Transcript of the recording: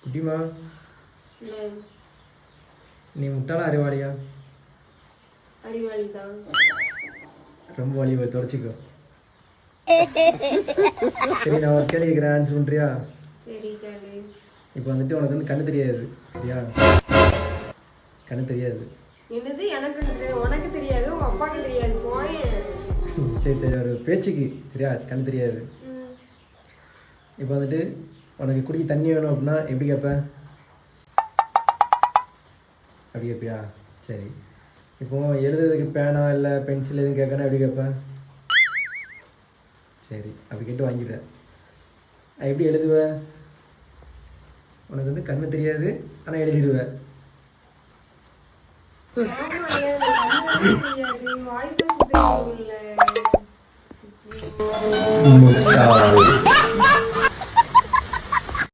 குட்டிமா நீ முட்டாளா அறிவாளியா? அறிவாளி தான். ரொம்ப வலிவை தொடச்சிக்கோ. சரி நான் ஒரு கேள்வி கேட்குறேன், ஆன்சர் பண்ணுறியா? சரி கேளு. இப்போ வந்துட்டு உனக்கு வந்து கண்ணு தெரியாது சரியா? கண்ணு தெரியாது. என்னது எனக்கு உனக்கு தெரியாது உங்க அப்பாவுக்கு தெரியாது போயேன். சரி சரி ஒரு பேச்சுக்கு சரியா கண்ணு தெரியாது. இப்போ வந்துட்டு உனக்கு குடிக்க தண்ணி வேணும் அப்படின்னா எப்படி கேட்ப? அப்படி கேட்பியா? சரி. இப்போ எழுதுறதுக்கு பேனா இல்லை பென்சில் எதுவும் கேட்கணும் எப்படி கேட்பேன்? சரி அப்படி கேட்டு வாங்கிடுவேன். எப்படி எழுதுவேன்? உனக்கு வந்து கண்ணு தெரியாது ஆனால் எழுதிடுவேன். வாய்ப்பு